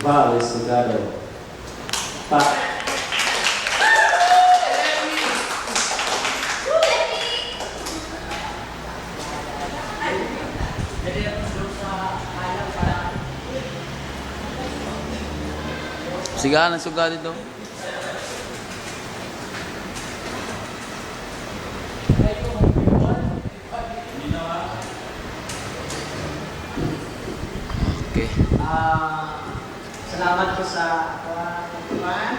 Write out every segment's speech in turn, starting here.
Vale, Sugado. Pa. Sigahan ang suga dito. Okay. Salamat po sa pagkuhan.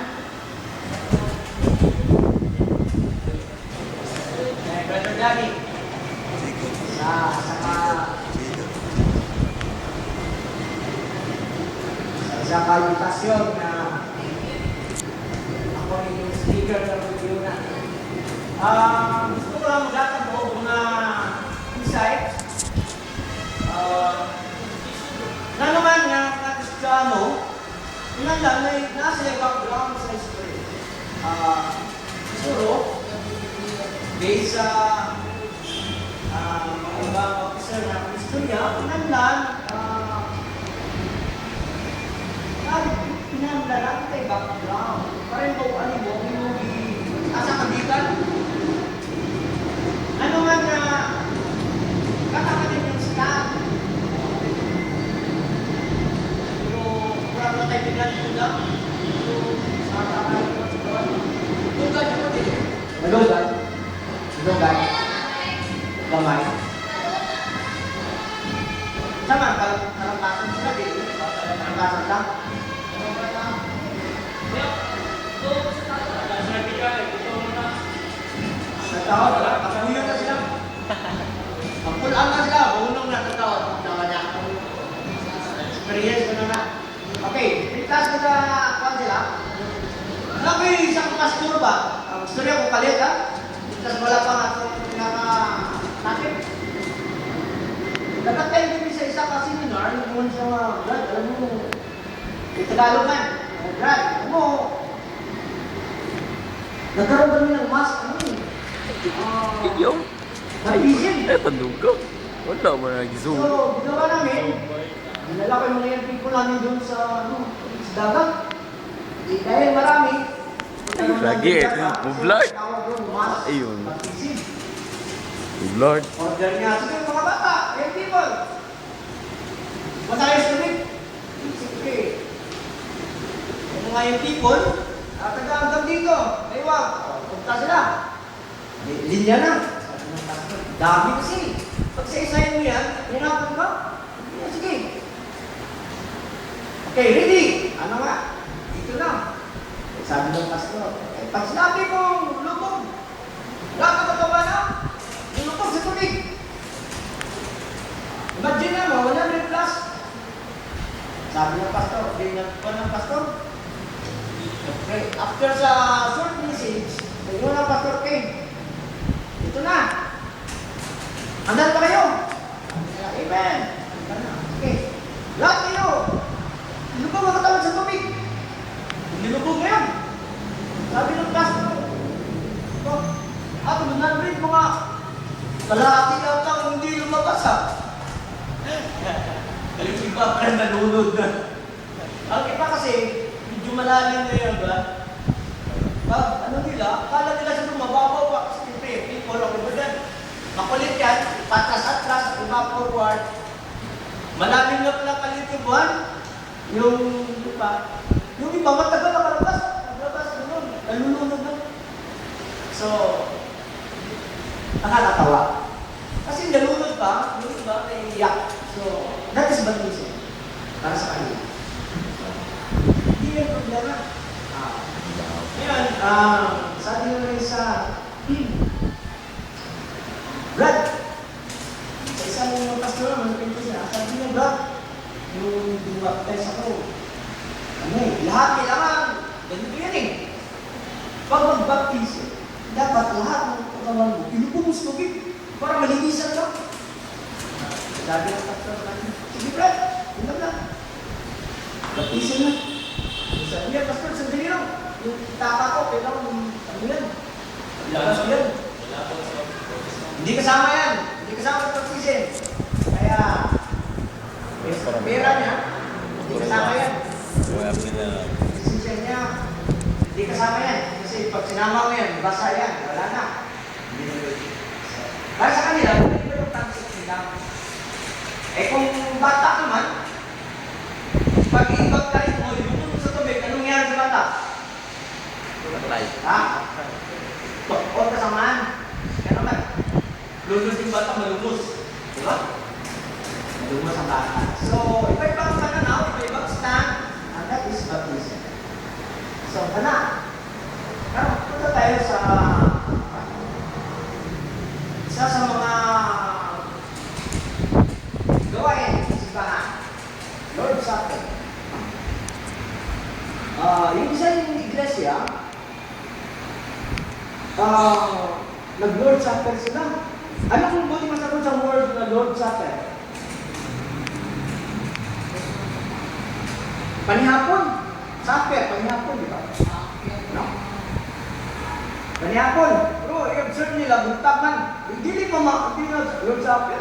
Brother Daddy. Sa kalutasyon na ako yung speaker ng review na. Gusto ko lang maglatag po mga insights. Na naman nga Kristyano, yun lang, nasa yung background sa history. Siguro, based sa mga ibang officer na istorya, yun lang, pinamdalan tayo background. Parang po, ano mo, asa kabitan. Ano nga na, kakakanin yung staff. Pero, wala na tayo bigla dito lang. Pero, sa kakakanin ko ito. Tugad mo din. Malugad. Malugad. Kamay. Sama, kalampasan sila din. Kalampasan lang. Natawad na, kapuyo na sila. Ang pulaan na sila, bunong na natawad. Natawad na. Experience ko na na. Okay, pintas ko na kuhan sila. Alam ko yung isang pastor ba? Ang istorya ko kalit ha? Pintas wala pa nga itong pinaka-nakit. Nagkatayin kami sa isang seminar, yung sa mga brad, alam mo, Tagalog man. Brad, alam mo, nagkaroon kami ng mask, ano eh. Yung? Nag-vision. Padugo. Wala mo na nag-zoom. So, ginawa namin, dinala ko yung mga young people namin doon sa, sa dagat. Dahil marami. Lagi, move-lord. Ayun. Move-lord. Order niya, sige mga bata, young people. Matayos kami. Sige. Yung mga young people, taga-hanggang dito. Ay, wag. Punta sila. Linya na. Dami kasi. Pag sa isayin mo yan, hinapon ka. Sige. Okay, ready? Ano nga? Dito na. Sabi ng pastor, pag sinabi mong lubog, wala ka ba ba na? Lubog sa tubig. Imagine na mo, 100 plus. Sabi ng pastor, ganyan pa ng pastor. Okay, after sa short message, ganyan ng pastor came. Ito na. Andan pa kayo? Amen. Okay. Lahat kayo. Lubog ang katawan sa tubig. Nilubog na yan. Sabi ng pastor, ako nananrid mga kalahati lang tao hindi lumabas ha. Kalipin pa parang nalunod na. Ang iba kasi, medyo malalim na yun ba? Ano nila? Akala nila sa mababaw pa kasi people ang iba dyan. Makulit yan, patas-atras, iba forward. Malalim na pala kalit yung buwan. Yung iba, matagal na kalabas. Kalabas, gano'n. Nalulunod na. So, nakakatawa. Kasi nalunod pa, yung iba, naiiyak. So, that is baptism. Para sa kanila. Hindi yan problema. Ngayon, sabi nyo rin sa Brad, sa isang mga pastor, masapin ko siya, sabi niya, Brad, yung baptize ako, lahat kailangan, ganito yan eh. Pag mag-baptize, dapat lahat ng katawan mo, pinupumos tubig para malinisan ka. Sabi ng pastor natin, sige Brad, yun lang. Baptize na. Sabi niya, pastor, sandali lang. Yung tapa ko, kailangan ano yan? Labas ko yan. Hindi kasama yan. Hindi kasama yung baptize. Kaya, pera niya, hindi kasama yan. Lisensya niya, hindi kasama yan. Kasi pag sinama mo yan, basa yan, wala na. Hindi na pwede. Para sa kanila, pwede ba yung transit nila? Eh kung bata naman, pag ibag tayo mo, lumulong sa tubig, anong nangyari sa bata? Ha? O kasamaan. Kaya naman, lulus yung bata, malumos. Di ba? Malumos ang bata. So, iba-ibang pananaw, iba-ibang stand, and that is baptism. So, na. Pero, punta tayo sa isa sa mga gawain sa simbahan. Lord's Supper. Yung isa yung iglesia, nag-Lord's Supper sila. Ano kung buti masagot sa word na Lord's Supper? Panihapon. Supper, panihapon, di ba? No? Panihapon. Pero i-observe nila, buntaman. Hindi na Lord's Supper.